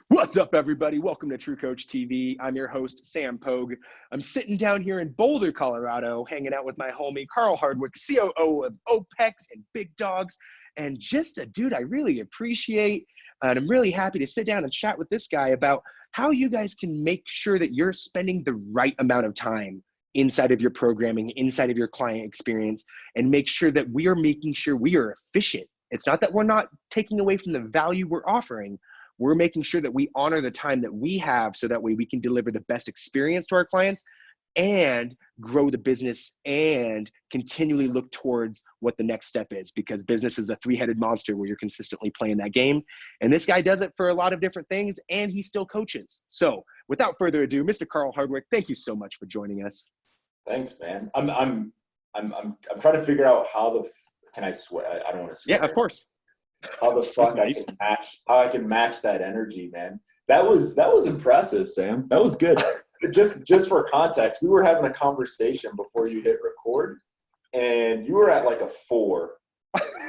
What's up, everybody? Welcome to True Coach TV. I'm your host, Sam Pogue. I'm sitting down here in Boulder, Colorado, hanging out with my homie, Carl Hardwick, COO of OPEX and Big Dogs, and just a dude I really appreciate. And I'm really happy to sit down and chat with this guy about how you guys can make sure that you're spending the right amount of time inside of your programming, inside of your client experience, and make sure that we are making sure we are efficient. It's not that we're not taking away from the value we're offering. We're making sure that we honor the time that we have so that way we can deliver the best experience to our clients and grow the business and continually look towards what the next step is, because business is a three-headed monster where you're consistently playing that game. And this guy does it for a lot of different things, and he still coaches. So without further ado, Mr. Carl Hardwick, thank you so much for joining us. Thanks, man. I'm trying to figure out can I swear? I don't want to swear. Yeah, of course. How the fuck I can match that energy, man. That was impressive, Sam. That was good. Just for context, we were having a conversation before you hit record, and you were at like a 4.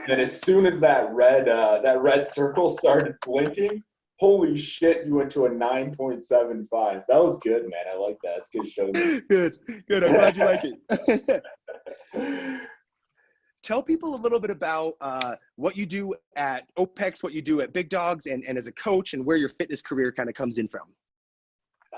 And as soon as that red circle started blinking, holy shit, you went to a 9.75. That was good, man. I like that. It's good showing. Good. I'm glad you like it. Tell people a little bit about what you do at OPEX, what you do at Big Dogs, and as a coach, and where your fitness career kind of comes in from.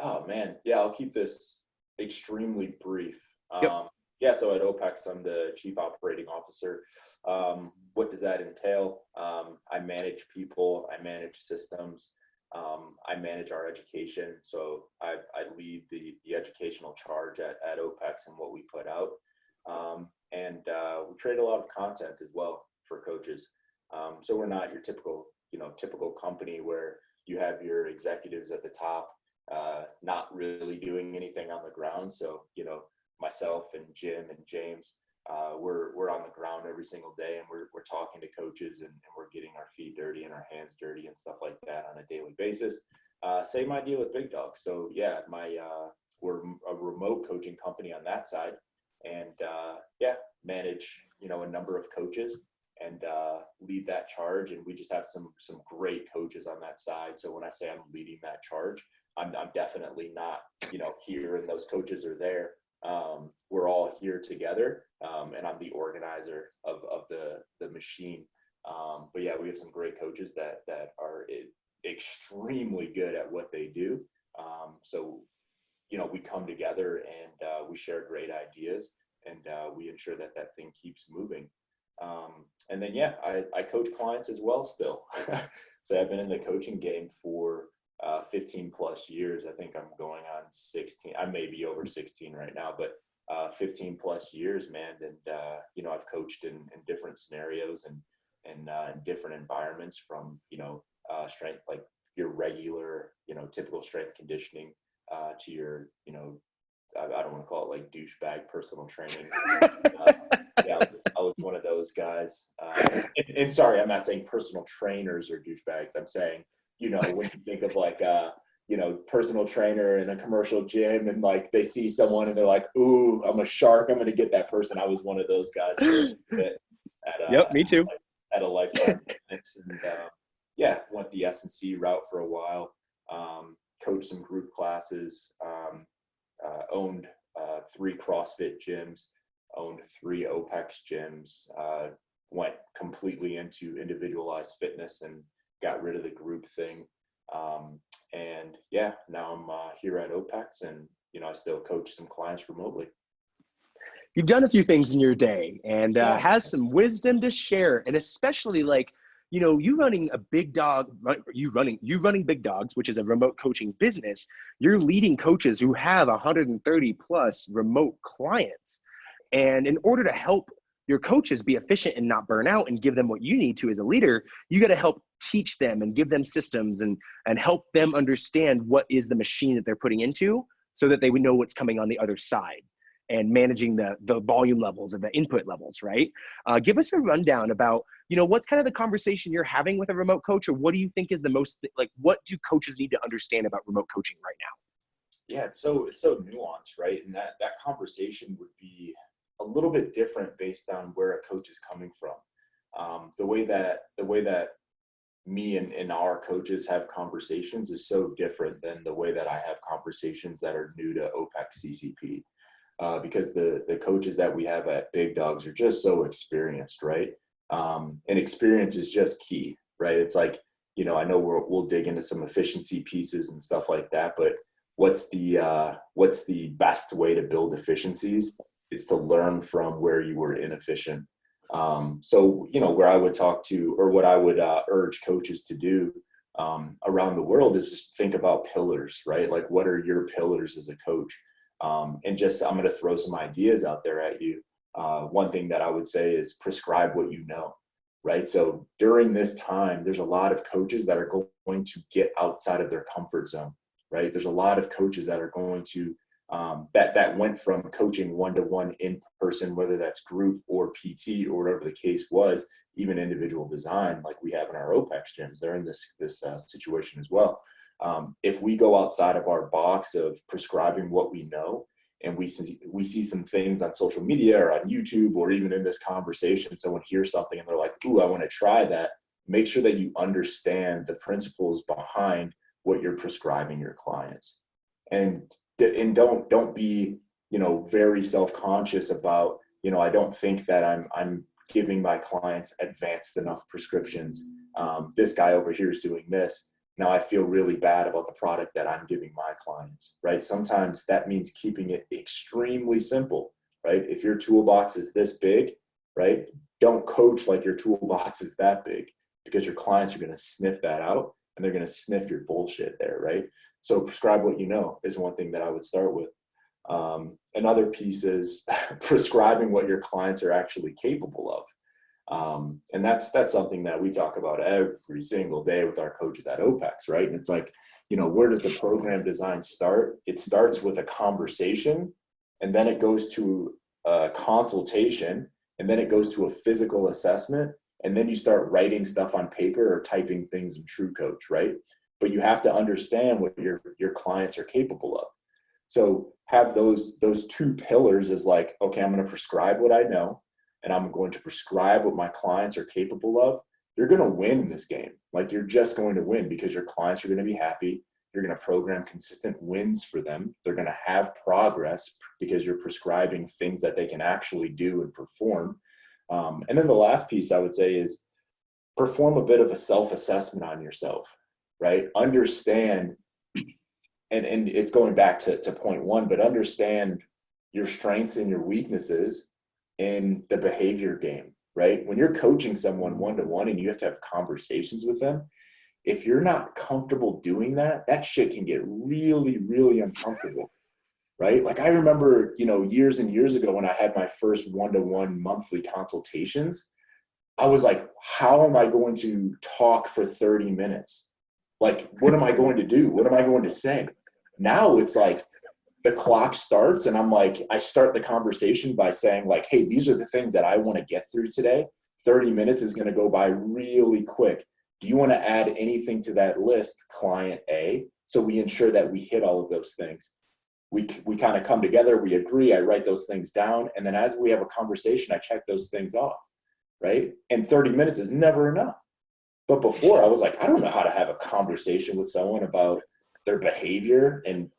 Oh, man. Yeah, I'll keep this extremely brief. Yep. Yeah, so at OPEX, I'm the Chief Operating Officer. What does that entail? I manage people. I manage systems. I manage our education. So I lead the educational charge at OPEX and what we put out. And we create a lot of content as well for coaches. So we're not your typical company where you have your executives at the top, not really doing anything on the ground. So, myself and Jim and James, we're on the ground every single day, and we're talking to coaches and we're getting our feet dirty and our hands dirty and stuff like that on a daily basis. Same idea with Big Dogs. So yeah, we're a remote coaching company on that side. And manage a number of coaches and lead that charge. And we just have some great coaches on that side. So when I say I'm leading that charge, I'm definitely not here and those coaches are there. We're all here together, and I'm the organizer of the machine. But yeah, we have some great coaches that are extremely good at what they do. So we come together and we share great ideas, and we ensure that thing keeps moving. And then, I coach clients as well still. So I've been in the coaching game for 15 plus years. I think I'm going on 16. I may be over 16 right now, but 15 plus years, man. And, I've coached in different scenarios and in different environments, from, strength, like your regular, typical strength conditioning, to your, I don't want to call it like douchebag personal training. I was one of those guys. And sorry, I'm not saying personal trainers are douchebags. I'm saying, when you think of like, personal trainer in a commercial gym, and like they see someone and they're like, ooh, I'm a shark, I'm going to get that person. I was one of those guys. Yep, me too. At a Lifetime Fitness, and went the S&C route for a while. Coached some group classes, owned 3 CrossFit gyms, owned 3 OPEX gyms, went completely into individualized fitness and got rid of the group thing. And now I'm here at OPEX, and I still coach some clients remotely. You've done a few things in your day, and has some wisdom to share, and especially like, you running a Big Dog, you running Big Dogs, which is a remote coaching business. You're leading coaches who have 130 plus remote clients. And in order to help your coaches be efficient and not burn out and give them what you need to as a leader, you got to help teach them and give them systems and help them understand what is the machine that they're putting into, so that they would know what's coming on the other side, and managing the volume levels and the input levels, right? Give us a rundown about, what's kind of the conversation you're having with a remote coach, or what do you think is the most, like, what do coaches need to understand about remote coaching right now? Yeah, it's so nuanced, right? And that conversation would be a little bit different based on where a coach is coming from. The way that me and our coaches have conversations is so different than the way that I have conversations that are new to OPEX CCP. Because the coaches that we have at Big Dogs are just so experienced, right? And experience is just key, right? It's like, you know, I know we'll dig into some efficiency pieces and stuff like that, but what's the best way to build efficiencies is to learn from where you were inefficient. So, you know, where I would talk to, or what I would urge coaches to do around the world is just think about pillars, right? Like, what are your pillars as a coach? And just, I'm going to throw some ideas out there at you. One thing that I would say is prescribe what you know, right? So during this time, there's a lot of coaches that are going to get outside of their comfort zone, right? There's a lot of coaches that are going to, that went from coaching one-to-one in person, whether that's group or PT or whatever the case was, even individual design, like we have in our OPEX gyms. They're in this situation as well. If we go outside of our box of prescribing what we know, and we see some things on social media or on YouTube or even in this conversation, someone hears something and they're like, ooh, I want to try that. Make sure that you understand the principles behind what you're prescribing your clients. And don't be, you know, very self-conscious about, you know, I don't think that I'm giving my clients advanced enough prescriptions. This guy over here is doing this. Now I feel really bad about the product that I'm giving my clients, right? Sometimes that means keeping it extremely simple, right? If your toolbox is this big, right? Don't coach like your toolbox is that big, because your clients are going to sniff that out and they're going to sniff your bullshit there, right? So prescribe what you know is one thing that I would start with. Another piece is prescribing what your clients are actually capable of. And that's something that we talk about every single day with our coaches at OPEX, right? And it's like, you know, where does a program design start? It starts with a conversation, and then it goes to a consultation, and then it goes to a physical assessment, and then you start writing stuff on paper or typing things in TrueCoach, right? But you have to understand what your clients are capable of. So have those two pillars as like, okay, I'm going to prescribe what I know, and I'm going to prescribe what my clients are capable of. You're going to win in this game. Like, you're just going to win because your clients are going to be happy. You're going to program consistent wins for them. They're going to have progress because you're prescribing things that they can actually do and perform. And then the last piece I would say is perform a bit of a self-assessment on yourself, right? Understand, and it's going back to point one, but understand your strengths and your weaknesses in the behavior game, right? When you're coaching someone one-to-one and you have to have conversations with them, if you're not comfortable doing that, that shit can get really, really uncomfortable, right? Like, I remember, you know, years and years ago when I had my first one-to-one monthly consultations, I was like, how am I going to talk for 30 minutes? Like, what am I going to do? What am I going to say? Now it's like, the clock starts and I'm like, I start the conversation by saying like, hey, these are the things that I want to get through today. 30 minutes is going to go by really quick. Do you want to add anything to that list, client A? So we ensure that we hit all of those things. We kind of come together, we agree, I write those things down. And then as we have a conversation, I check those things off, right? And 30 minutes is never enough. But before I was like, I don't know how to have a conversation with someone about their behavior and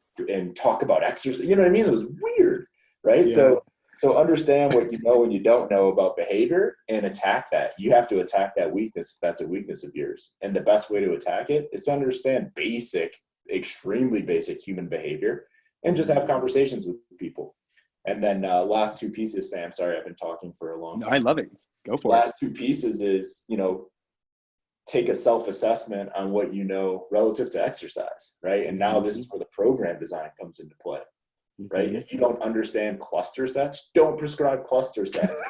talk about exercise. You know what I mean? It was weird, right? Yeah. So understand what you know and you don't know about behavior and attack that. You have to attack that weakness if that's a weakness of yours. And the best way to attack it is to understand basic, extremely basic human behavior and just have conversations with people. And then last two pieces, Sam, sorry, I've been talking for a long time. I love it. Go for it. Last two pieces is, you know, take a self-assessment on what you know relative to exercise, right? And now this is where the program design comes into play, right? If you don't understand cluster sets, don't prescribe cluster sets.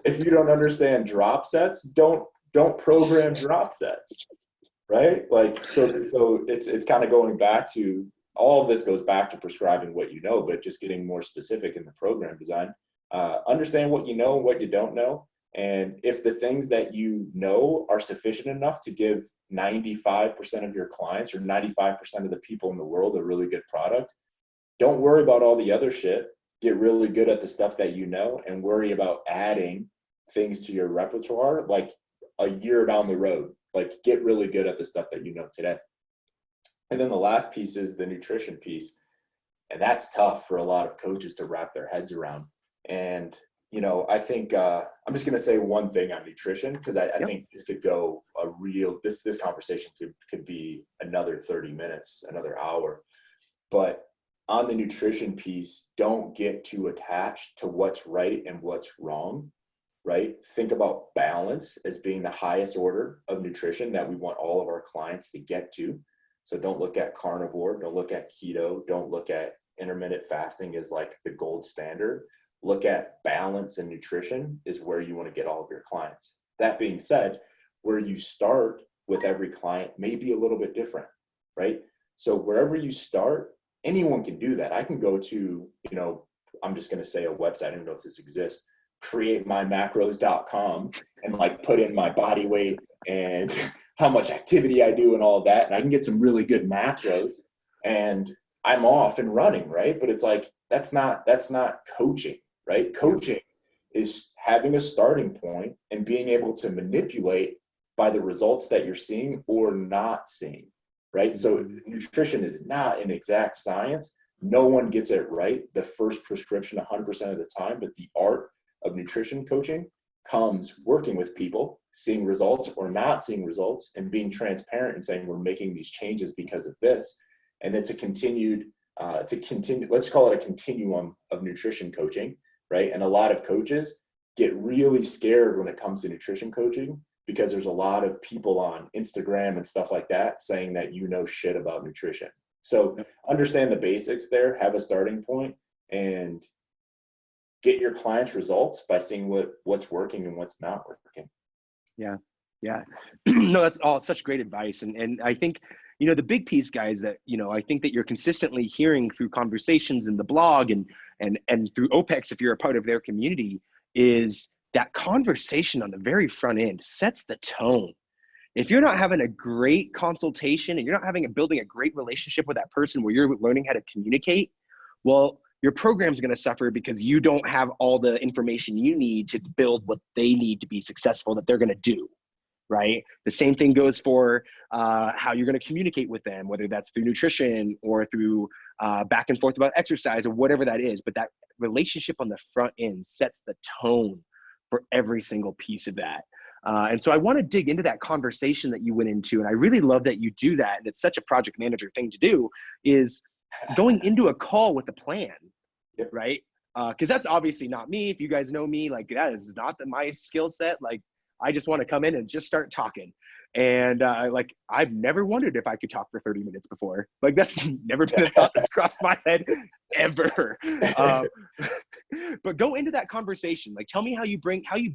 If you don't understand drop sets, don't program drop sets, right? Like, so it's kind of going back to, all of this goes back to prescribing what you know, but just getting more specific in the program design. Understand what you know and what you don't know. And if the things that you know are sufficient enough to give 95% of your clients or 95% of the people in the world a really good product, don't worry about all the other shit. Get really good at the stuff that you know and worry about adding things to your repertoire. Like, a year down the road. Like, get really good at the stuff that you know today. And then the last piece is the nutrition piece. And that's tough for a lot of coaches to wrap their heads around. And, you know, I think I'm just going to say one thing on nutrition, because I think this could go this conversation could be another 30 minutes, another hour. But on the nutrition piece, don't get too attached to what's right and what's wrong, right? Think about balance as being the highest order of nutrition that we want all of our clients to get to. So don't look at carnivore, don't look at keto, don't look at intermittent fasting as like the gold standard. Look at balance and nutrition is where you want to get all of your clients. That being said, where you start with every client may be a little bit different, right? So wherever you start, anyone can do that. I can go to, you know, I'm just going to say a website, I don't know if this exists, createmymacros.com, and like put in my body weight and how much activity I do and all of that. And I can get some really good macros and I'm off and running, right? But it's like, that's not coaching, right? Coaching is having a starting point and being able to manipulate by the results that you're seeing or not seeing, right? So nutrition is not an exact science. No one gets it right the first prescription 100% of the time, but the art of nutrition coaching comes working with people, seeing results or not seeing results, and being transparent and saying, we're making these changes because of this. And it's let's call it a continuum of nutrition coaching, right? And a lot of coaches get really scared when it comes to nutrition coaching because there's a lot of people on Instagram and stuff like that saying that you know shit about nutrition. So understand the basics there, have a starting point, and get your clients results by seeing what's working and what's not working. Yeah. No, that's all such great advice. And I think, you know, the big piece, guys, that, you know, I think that you're consistently hearing through conversations in the blog and through OPEX, if you're a part of their community, is that conversation on the very front end sets the tone. If you're not having a great consultation and you're not building a great relationship with that person where you're learning how to communicate, well, your program's going to suffer because you don't have all the information you need to build what they need to be successful that they're going to do, right? The same thing goes for how you're going to communicate with them, whether that's through nutrition or through back and forth about exercise or whatever that is. But that relationship on the front end sets the tone for every single piece of that. And so I want to dig into that conversation that you went into. And I really love that you do that. And it's such a project manager thing to do, is going into a call with a plan, right? Because that's obviously not me. If you guys know me, like, that is not my skill set. Like, I just want to come in and just start talking. And like, I've never wondered if I could talk for 30 minutes before. Like, that's never been a thought that's crossed my head ever. But go into that conversation. Like, tell me how you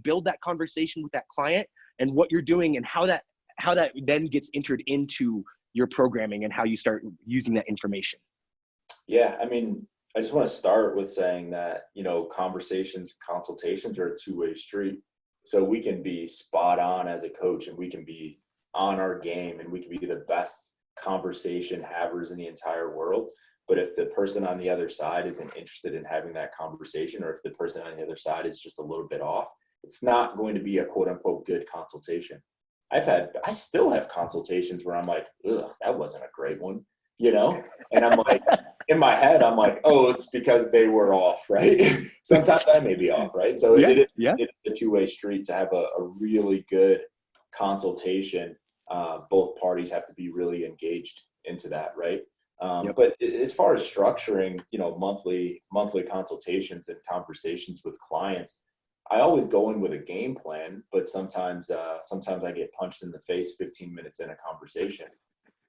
build that conversation with that client and what you're doing and how that then gets entered into your programming and how you start using that information. Yeah. I mean, I just want to start with saying that, you know, consultations are a two-way street. So we can be spot on as a coach and we can be on our game and we can be the best conversation havers in the entire world. But if the person on the other side isn't interested in having that conversation, or if the person on the other side is just a little bit off, it's not going to be a quote unquote good consultation. I still have consultations where I'm like, ugh, that wasn't a great one, you know? And I'm like, in my head, I'm like, oh, it's because they were off, right? Sometimes I may be off, right? So it's a two-way street to have a really good consultation. Both parties have to be really engaged into that, right? But as far as structuring, you know, monthly consultations and conversations with clients, I always go in with a game plan, but sometimes I get punched in the face 15 minutes in a conversation.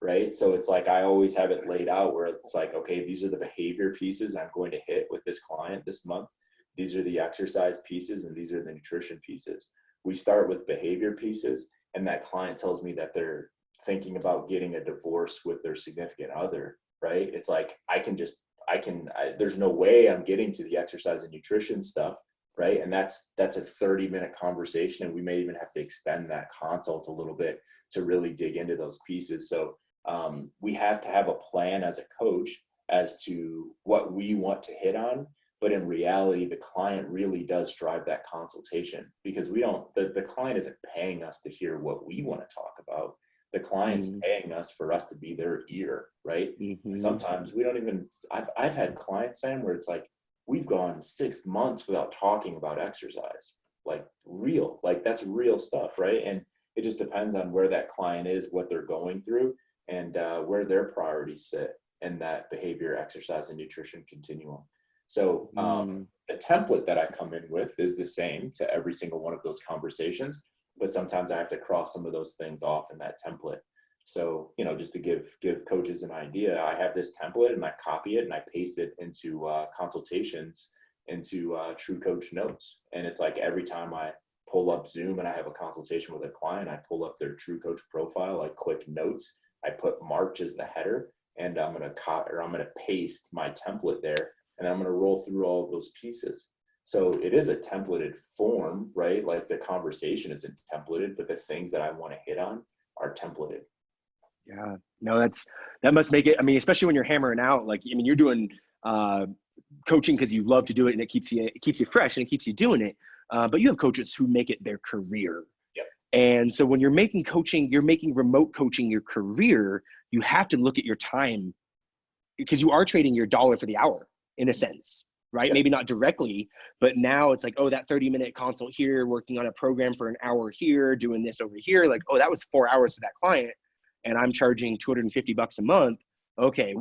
Right. So it's like, I always have it laid out where it's like, okay, these are the behavior pieces I'm going to hit with this client this month. These are the exercise pieces and these are the nutrition pieces. We start with behavior pieces, and that client tells me that they're thinking about getting a divorce with their significant other. Right. It's like, there's no way I'm getting to the exercise and nutrition stuff. Right. And that's a 30-minute conversation. And we may even have to extend that consult a little bit to really dig into those pieces. So we have to have a plan as a coach as to what we want to hit on, But in reality, the client really does drive that consultation, because the client isn't paying us to hear what we want to talk about. The client's paying us for us to be their ear, right? Sometimes we don't even, I've had clients, Sam, where it's like, we've gone 6 months without talking about exercise, like that's real stuff, right? And it just depends on where that client is, what they're going through, and where their priorities sit in that behavior, exercise, and nutrition continuum. So the template that I come in with is the same to every single one of those conversations, but sometimes I have to cross some of those things off in that template. So, just to give coaches an idea, I have this template and I copy it and I paste it into Consultations, into True Coach Notes. And it's like every time I pull up Zoom and I have a consultation with a client, I pull up their True Coach profile, I click Notes, I put March as the header, and I'm going to paste my template there, and I'm going to roll through all of those pieces. So it is a templated form, right? Like the conversation isn't templated, but the things that I want to hit on are templated. Yeah, no, that must make it, I mean, especially when you're hammering out, like, I mean, you're doing coaching because you love to do it and it keeps you fresh and it keeps you doing it. But you have coaches who make it their career. Yep. And so when you're making remote coaching your career, you have to look at your time, because you are trading your dollar for the hour in a sense, right? Yep. Maybe not directly, but now it's like, oh, that 30-minute consult here, working on a program for an hour here, doing this over here. Like, oh, that was 4 hours for that client, and I'm charging $250 a month. Okay,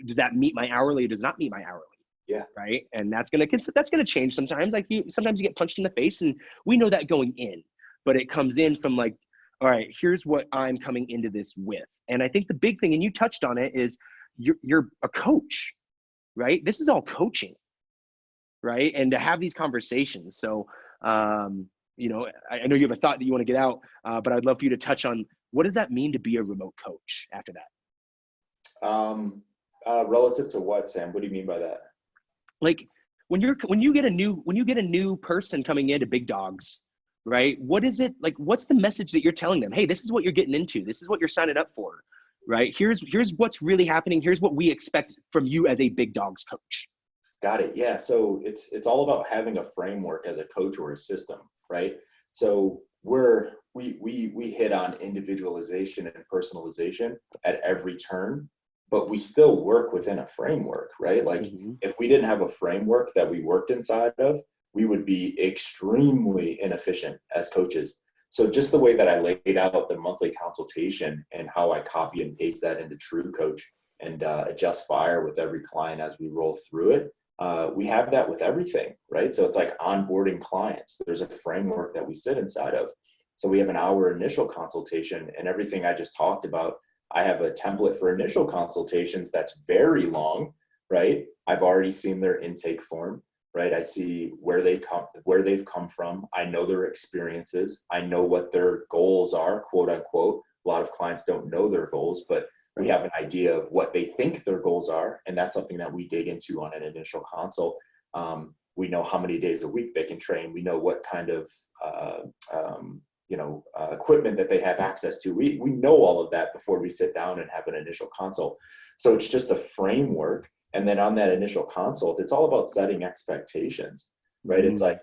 does that meet my hourly? Or does not meet my hourly? Yeah. Right. And that's gonna change sometimes. Like sometimes you get punched in the face, and we know that going in, but it comes in from like, all right, here's what I'm coming into this with. And I think the big thing, and you touched on it, is you're a coach, right? This is all coaching, right? And to have these conversations. So, I know you have a thought that you want to get out, but I'd love for you to touch on, what does that mean to be a remote coach after that? Relative to what, Sam? What do you mean by that? Like when you get a new person coming into Big Dogs, right? What is it like? What's the message that you're telling them? Hey, this is what you're getting into. This is what you're signing up for, right? Here's what's really happening. Here's what we expect from you as a Big Dogs coach. Got it. Yeah. So it's all about having a framework as a coach or a system, right? So we hit on individualization and personalization at every turn, but we still work within a framework, right? Like if we didn't have a framework that we worked inside of, we would be extremely inefficient as coaches. So just the way that I laid out the monthly consultation and how I copy and paste that into True Coach and adjust fire with every client as we roll through it, we have that with everything, right? So it's like onboarding clients. There's a framework that we sit inside of. So we have an hour initial consultation, and everything I just talked about, I have a template for initial consultations that's very long, right? I've already seen their intake form, right? I see where they've come from. I know their experiences. I know what their goals are, quote unquote. A lot of clients don't know their goals, but we have an idea of what they think their goals are. And that's something that we dig into on an initial consult. We know how many days a week they can train. We know what kind of, equipment that they have access to. We know all of that before we sit down and have an initial consult. So it's just a framework. And then on that initial consult, it's all about setting expectations, right? It's like,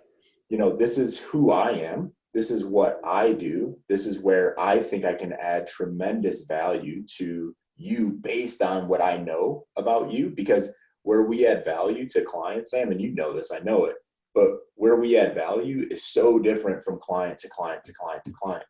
this is who I am. This is what I do. This is where I think I can add tremendous value to you based on what I know about you. Because where we add value to clients, Sam, and you know this, I know it, but where we add value is so different from client to client to client to client.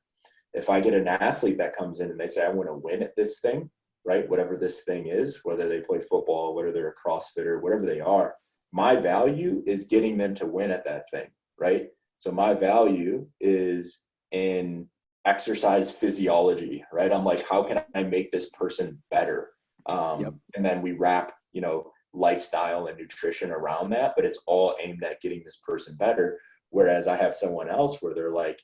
If I get an athlete that comes in and they say, I want to win at this thing, right? Whatever this thing is, whether they play football, whether they're a CrossFitter, whatever they are, my value is getting them to win at that thing, right? So my value is in exercise physiology, right? I'm like, how can I make this person better? And then we wrap, lifestyle and nutrition around that, but it's all aimed at getting this person better. Whereas I have someone else where they're like,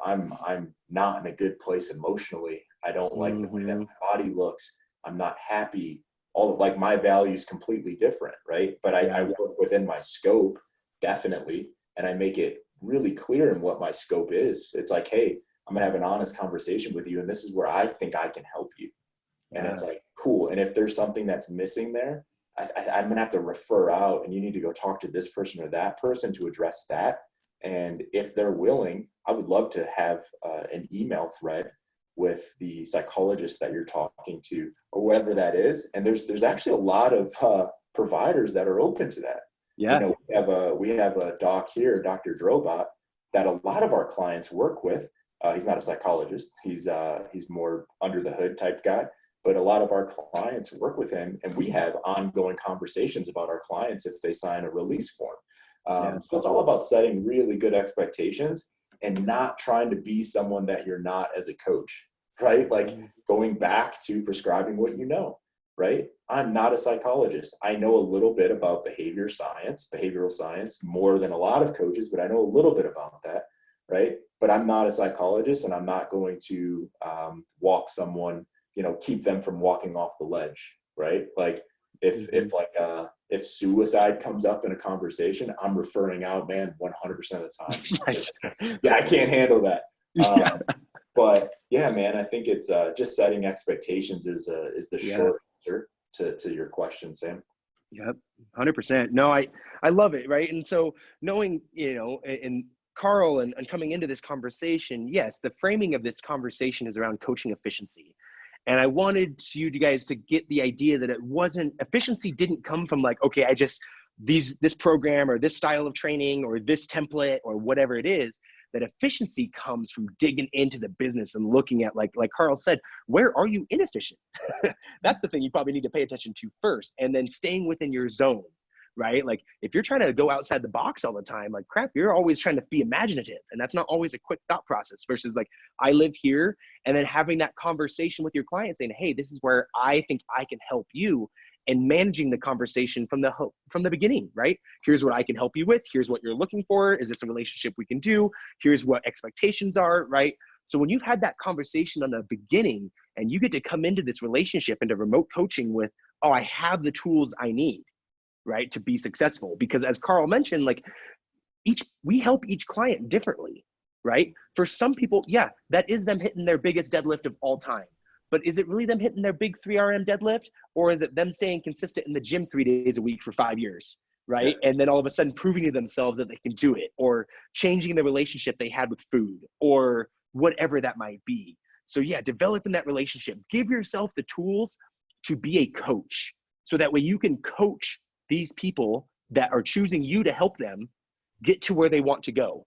I'm not in a good place emotionally. I don't like the way that my body looks. I'm not happy. Like my value is completely different, right? But I work within my scope, definitely. And I make it really clear in what my scope is. It's like, hey, I'm gonna have an honest conversation with you, and this is where I think I can help you. And it's like, cool. And if there's something that's missing there, I'm going to have to refer out, and you need to go talk to this person or that person to address that. And if they're willing, I would love to have an email thread with the psychologist that you're talking to, or whatever that is. And there's actually a lot of providers that are open to that. Yeah. You know, we have a doc here, Dr. Drobot, that a lot of our clients work with. He's not a psychologist. He's more under the hood type guy. But a lot of our clients work with him, and we have ongoing conversations about our clients if they sign a release form. So it's all about setting really good expectations and not trying to be someone that you're not as a coach, right? Like going back to prescribing what you know, right? I'm not a psychologist. I know a little bit about behavioral science, more than a lot of coaches, but I know a little bit about that, right? But I'm not a psychologist, and I'm not going to walk someone, keep them from walking off the ledge, right? Like if suicide comes up in a conversation, I'm referring out, man, 100% of the time. Right. Yeah, I can't handle that. But yeah, man, I think it's just setting expectations is the short answer to your question, Sam. Yep, 100%. No, I love it, right? And so knowing, and Carl and coming into this conversation, yes, the framing of this conversation is around coaching efficiency. And I wanted you guys to get the idea that efficiency didn't come from like, okay, this program or this style of training or this template or whatever it is. That efficiency comes from digging into the business and looking at, like Carl said, where are you inefficient? That's the thing you probably need to pay attention to first, and then staying within your zone, right? Like if you're trying to go outside the box all the time, like crap, you're always trying to be imaginative, and that's not always a quick thought process versus like, I live here, and then having that conversation with your client saying, hey, this is where I think I can help you, and managing the conversation from the beginning, right? Here's what I can help you with. Here's what you're looking for. Is this a relationship we can do? Here's what expectations are, right? So when you've had that conversation on the beginning and you get to come into this relationship, into remote coaching with, oh, I have the tools I need, right, to be successful. Because as Carl mentioned, like we help each client differently, right? For some people, yeah, that is them hitting their biggest deadlift of all time. But is it really them hitting their big 3RM deadlift, or is it them staying consistent in the gym 3 days a week for 5 years, right? Yeah. And then all of a sudden proving to themselves that they can do it, or changing the relationship they had with food, or whatever that might be. So yeah, developing that relationship. Give yourself the tools to be a coach, so that way you can coach these people that are choosing you to help them get to where they want to go.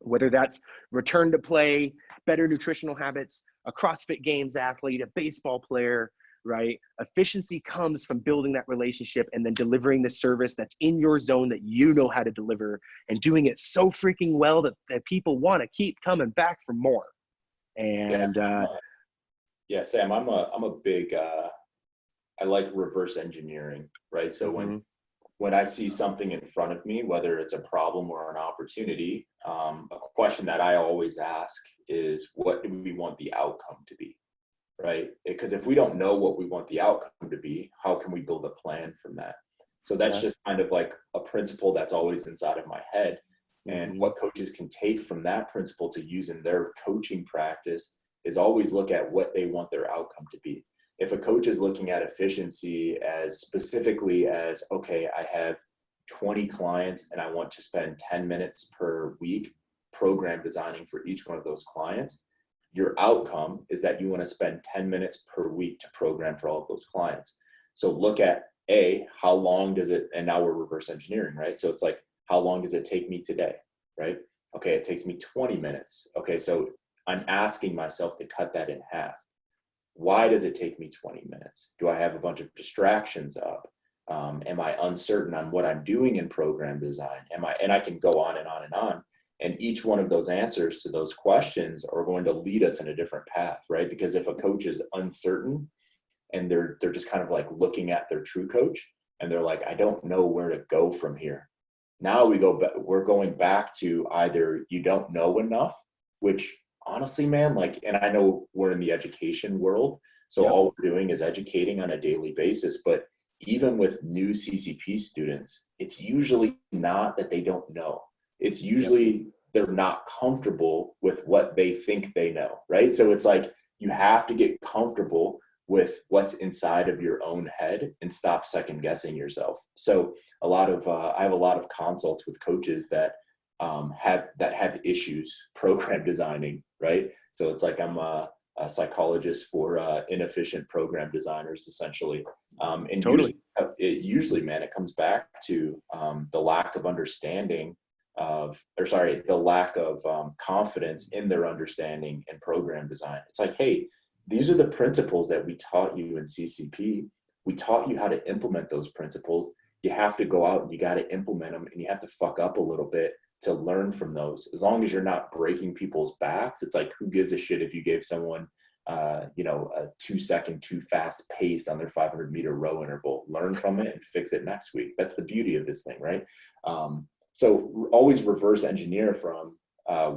Whether that's return to play, better nutritional habits, a CrossFit Games athlete, a baseball player, right? Efficiency comes from building that relationship and then delivering the service that's in your zone that you know how to deliver, and doing it so freaking well that people want to keep coming back for more. And yeah, Sam, I'm a big I like reverse engineering, right? So when I see something in front of me, whether it's a problem or an opportunity, a question that I always ask is, what do we want the outcome to be, right? Because if we don't know what we want the outcome to be, how can we build a plan from that? So that's just kind of like a principle that's always inside of my head. And what coaches can take from that principle to use in their coaching practice is always look at what they want their outcome to be. If a coach is looking at efficiency as specifically as, okay, I have 20 clients and I want to spend 10 minutes per week program designing for each one of those clients, your outcome is that you want to spend 10 minutes per week to program for all of those clients. So look at how long does it, and now we're reverse engineering, right? So it's like, how long does it take me today, right? Okay, it takes me 20 minutes. Okay, so I'm asking myself to cut that in half. Why does it take me 20 minutes? Do I have a bunch of distractions up? Am I uncertain on what I'm doing in program design? And I can go on and on and on. And each one of those answers to those questions are going to lead us in a different path, right? Because if a coach is uncertain and they're just kind of like looking at their true coach and they're like, I don't know where to go from here. Now we're going back to either you don't know enough, which honestly, man, like, and I know we're in the education world, so all we're doing is educating on a daily basis. But even with new CCP students, it's usually not that they don't know. It's usually they're not comfortable with what they think they know, right? So it's like you have to get comfortable with what's inside of your own head and stop second guessing yourself. So I have a lot of consults with coaches that have issues program designing, right? So it's like I'm a psychologist for inefficient program designers, essentially. And Totally. usually, man, it comes back to the lack of understanding the lack of confidence in their understanding and program design. It's like, hey, these are the principles that we taught you in CCP. We taught you how to implement those principles. You have to go out and you got to implement them, and you have to fuck up a little bit to learn from those. As long as you're not breaking people's backs, it's like, who gives a shit if you gave someone, a 2-second too fast pace on their 500-meter row interval? Learn from it and fix it next week. That's the beauty of this thing, right? So always reverse engineer from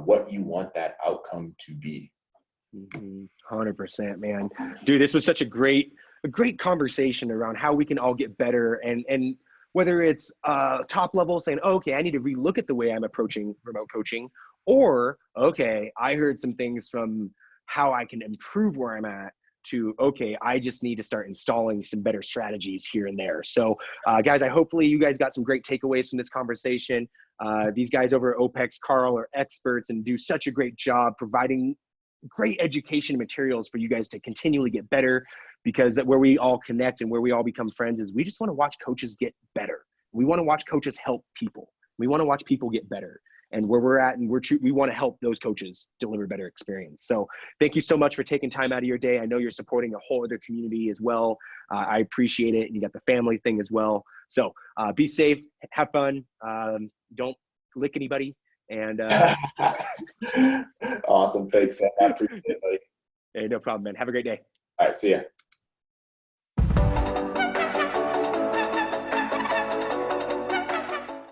what you want that outcome to be. 100%, man. Dude, this was such a great conversation around how we can all get better, and whether it's top level saying, oh, okay, I need to relook at the way I'm approaching remote coaching, or, okay, I heard some things from how I can improve where I'm at, to, okay, I just need to start installing some better strategies here and there. So guys, hopefully you guys got some great takeaways from this conversation. These guys over at OPEX, Carl, are experts and do such a great job providing great education materials for you guys to continually get better, because that where we all connect and where we all become friends is we just want to watch coaches get better. We want to watch coaches help people. We want to watch people get better. And where we're at, and we want to help those coaches deliver better experience. So thank you so much for taking time out of your day. I know you're supporting a whole other community as well. I appreciate it. And you got the family thing as well. So be safe, have fun. Don't lick anybody. And awesome. Thanks. I appreciate it, buddy. Hey, no problem, man. Have a great day. All right. See ya.